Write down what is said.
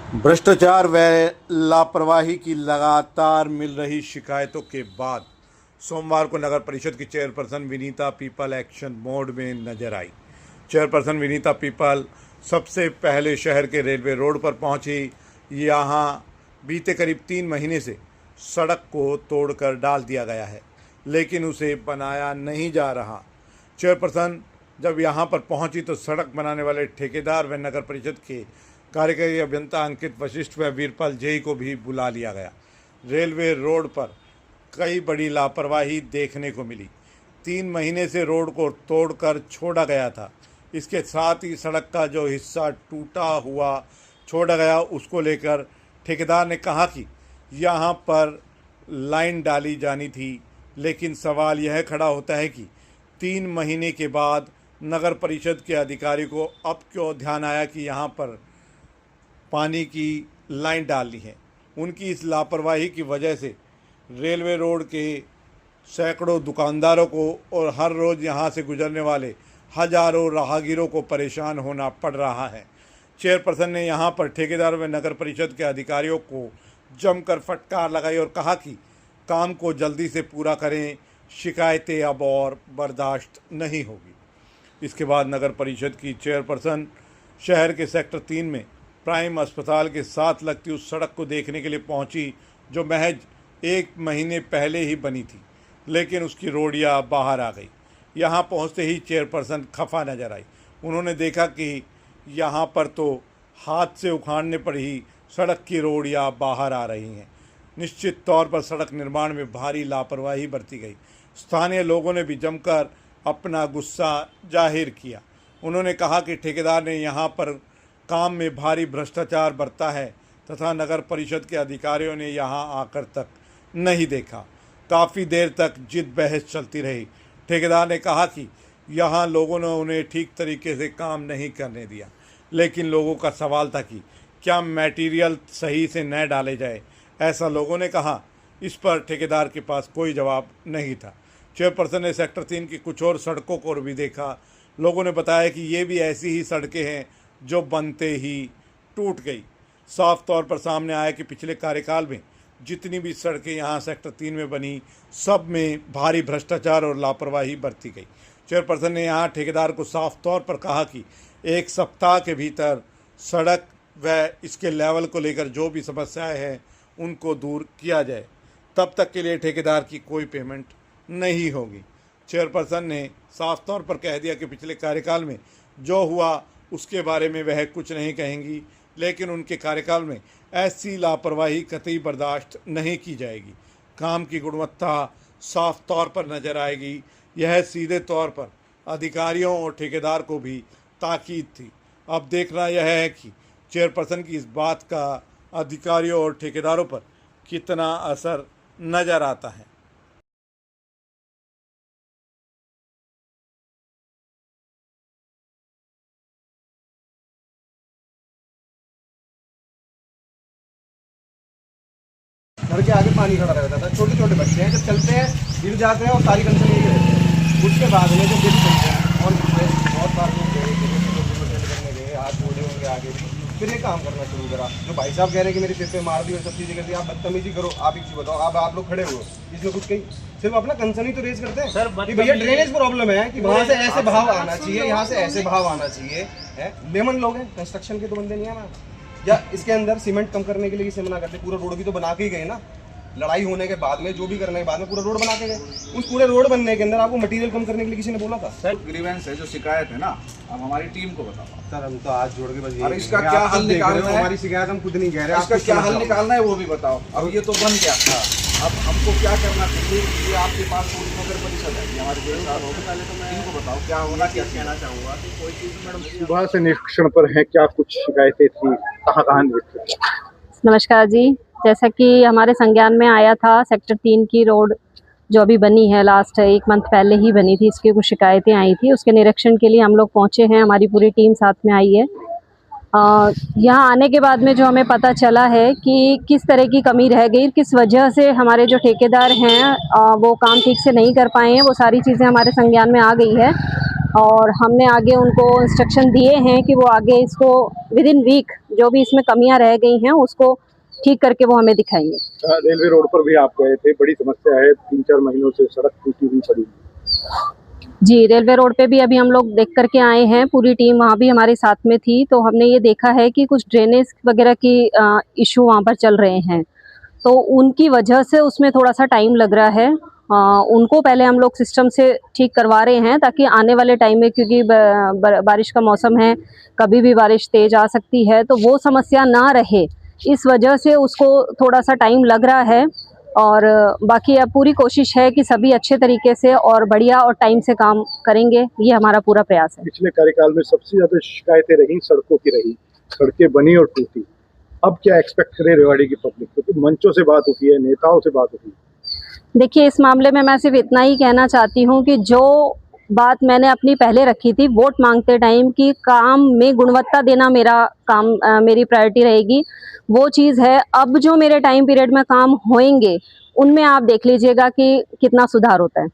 भ्रष्टाचार व लापरवाही की लगातार मिल रही शिकायतों के बाद सोमवार को नगर परिषद की chairperson Vinita people action mode में नजर आई। चेयरपर्सन विनीता पीपल सबसे पहले शहर के रेलवे रोड पर पहुंची। यहां बीते करीब 3 महीने से सड़क को तोड़कर डाल दिया गया है, लेकिन उसे बनाया नहीं जा रहा। चेयरपर्सन जब यहां पर पहुंची तो सड़क बनाने वाले ठेकेदार व नगर परिषद के कार्यकारी अभियंता अंकित वशिष्ठ व वीरपाल जेई को भी बुला लिया गया। रेलवे रोड पर कई बड़ी लापरवाही देखने को मिली। 3 महीने से रोड को तोड़कर छोड़ा गया था। इसके साथ ही सड़क का जो हिस्सा टूटा हुआ छोड़ा गया, उसको लेकर ठेकेदार ने कहा कि यहाँ पर लाइन डाली जानी थी, लेकिन सवाल यह खड़ा होता है कि 3 महीने के बाद नगर परिषद के अधिकारी को अब क्यों ध्यान आया कि यहाँ पर पानी की लाइन डालनी है। उनकी इस लापरवाही की वजह से रेलवे रोड के सैकड़ों दुकानदारों को और हर रोज़ यहाँ से गुजरने वाले हजारों राहगीरों को परेशान होना पड़ रहा है। चेयरपर्सन ने यहाँ पर ठेकेदार व नगर परिषद के अधिकारियों को जमकर फटकार लगाई और कहा कि काम को जल्दी से पूरा करें, शिकायतें अब और बर्दाश्त नहीं होगी। इसके बाद नगर परिषद की चेयरपर्सन शहर के सेक्टर 3 में प्राइम अस्पताल के साथ लगती उस सड़क को देखने के लिए पहुंची, जो महज 1 महीने पहले ही बनी थी, लेकिन उसकी रोडियां बाहर आ गई। यहां पहुंचते ही चेयरपर्सन खफा नजर आई। उन्होंने देखा कि यहां पर तो हाथ से उखाड़ने पर ही सड़क की रोडियां बाहर आ रही हैं। निश्चित तौर पर सड़क निर्माण में भारी लापरवाही बरती गई। स्थानीय लोगों ने भी जमकर अपना गुस्सा जाहिर किया। उन्होंने कहा कि ठेकेदार ने यहाँ पर काम में भारी भ्रष्टाचार बरता है तथा नगर परिषद के अधिकारियों ने यहाँ आकर तक नहीं देखा। काफ़ी देर तक जिद बहस चलती रही। ठेकेदार ने कहा कि यहाँ लोगों ने उन्हें ठीक तरीके से काम नहीं करने दिया, लेकिन लोगों का सवाल था कि क्या मटेरियल सही से न डाले जाए। ऐसा लोगों ने कहा। इस पर ठेकेदार के पास कोई जवाब नहीं था। चेयरपर्सन ने सेक्टर 3 की कुछ और सड़कों को भी देखा। लोगों ने बताया कि ये भी ऐसी ही सड़कें हैं जो बनते ही टूट गई। साफ तौर पर सामने आया कि पिछले कार्यकाल में जितनी भी सड़कें यहाँ सेक्टर 3 में बनी, सब में भारी भ्रष्टाचार और लापरवाही बरती गई। चेयरपर्सन ने यहाँ ठेकेदार को साफ तौर पर कहा कि 1 सप्ताह के भीतर सड़क व इसके लेवल को लेकर जो भी समस्याएं हैं उनको दूर किया जाए। तब तक के लिए ठेकेदार की कोई पेमेंट नहीं होगी। चेयरपर्सन ने साफ तौर पर कह दिया कि पिछले कार्यकाल में जो हुआ उसके बारे में वह कुछ नहीं कहेंगी, लेकिन उनके कार्यकाल में ऐसी लापरवाही कतई बर्दाश्त नहीं की जाएगी। काम की गुणवत्ता साफ तौर पर नजर आएगी। यह सीधे तौर पर अधिकारियों और ठेकेदार को भी ताकीद थी। अब देखना यह है कि चेयरपर्सन की इस बात का अधिकारियों और ठेकेदारों पर कितना असर नजर आता है। घर के आगे पानी खड़ा रहता था। छोटे छोटे बच्चे हैं, जब चलते हैं गिर जाते हैं और सारी कंसर्न यही रहती है। उसके बाद में जब गिर चलते हैं और बहुत बार लोग करने गए, हाथ जोड़े होंगे आगे भी, फिर ये काम करना शुरू करा। जो भाई साहब कह रहे हैं कि मेरे सिर पे मार दी और सब चीज़ें कर दी, आप बदतमीजी करो। आप एक चीज़ बताओ, अब आप लोग खड़े हो, इसमें कुछ कहीं सिर्फ अपना कंसर्न ही तो रेज करते हैं सर कि भैया ड्रेनेज प्रॉब्लम है, कि वहाँ से ऐसे भाव आना चाहिए, यहाँ से ऐसे भाव आना चाहिए। है लेमन लोग हैं, कंस्ट्रक्शन के तो बंदे नहीं है ना। या इसके अंदर सीमेंट कम करने के लिए किसे मना करते? पूरा रोड भी तो बना के ही गए ना। लड़ाई होने के बाद में, जो भी करने के बाद में पूरा रोड बना के गए। उस पूरे रोड बनने के अंदर आपको मटेरियल कम करने के लिए किसी ने बोला था? सर ग्रीवेंस है, जो शिकायत है ना, अब हमारी टीम को बताओ। सर हम तो आज जोड़ के बस अरे इसका क्या हल निकालना है? हमारी शिकायत हम खुद नहीं कह रहे, इसका क्या हल निकालना है वो भी बताओ। अब ये तो बन गया था, अब हमको क्या करना चाहिए? ये आपके पास पूरी नगर परिषद है, ये हमारे जो साथ होगा, पहले तो मैं इनको बताओ क्या होना, क्या कहना चाहूँगा कि कोई चीज़ मैडम सुबह से निरीक्षण पर है, क्या कुछ शिकायतें थी, कहाँ नमस्कार जी। जैसा कि हमारे संज्ञान में आया था, सेक्टर 3 की रोड जो अभी बनी है, लास्ट 1 मंथ पहले ही बनी थी, इसकी कुछ शिकायतें आई थी। उसके निरीक्षण के लिए हम लोग पहुंचे हैं, हमारी पूरी टीम साथ में आई है। यहाँ आने के बाद में जो हमें पता चला है कि किस तरह की कमी रह गई, किस वजह से हमारे जो ठेकेदार हैं वो काम ठीक से नहीं कर पाए हैं, वो सारी चीज़ें हमारे संज्ञान में आ गई है। और हमने आगे उनको इंस्ट्रक्शन दिए हैं कि वो आगे इसको विदिन वीक जो भी इसमें कमियां रह गई हैं उसको ठीक करके वो हमें दिखाएंगे। रेलवे रोड पर भी आप गए थे, बड़ी समस्या है, 3-4 महीनों से सड़क टूटी हुई पड़ी। जी, रेलवे रोड पे भी अभी हम लोग देख करके आए हैं, पूरी टीम वहाँ भी हमारे साथ में थी, तो हमने ये देखा है कि कुछ ड्रेनेज वगैरह की इशू वहाँ पर चल रहे हैं, तो उनकी वजह से उसमें थोड़ा सा टाइम लग रहा है। उनको पहले हम लोग सिस्टम से ठीक करवा रहे हैं ताकि आने वाले टाइम में, क्योंकि बारिश का मौसम है, कभी भी बारिश तेज आ सकती है, तो वो समस्या ना रहे, इस वजह से उसको थोड़ा सा टाइम लग रहा है। और बाकी अब पूरी कोशिश है कि सभी अच्छे तरीके से और बढ़िया और टाइम से काम करेंगे, ये हमारा पूरा प्रयास है। पिछले कार्यकाल में सबसे ज्यादा शिकायतें रही सड़कों की रही, सड़कें बनी और टूटी। अब क्या एक्सपेक्ट करे रेवाड़ी की पब्लिक, क्योंकि मंचों से बात होती है, नेताओं से बात होती है। देखिए, इस मामले में मैं सिर्फ इतना ही कहना चाहती हूँ कि जो बात मैंने अपनी पहले रखी थी वोट मांगते टाइम की, काम में गुणवत्ता देना मेरा काम, मेरी प्रायोरिटी रहेगी, वो चीज़ है। अब जो मेरे टाइम पीरियड में काम होंगे उनमें आप देख लीजिएगा कि कितना सुधार होता है।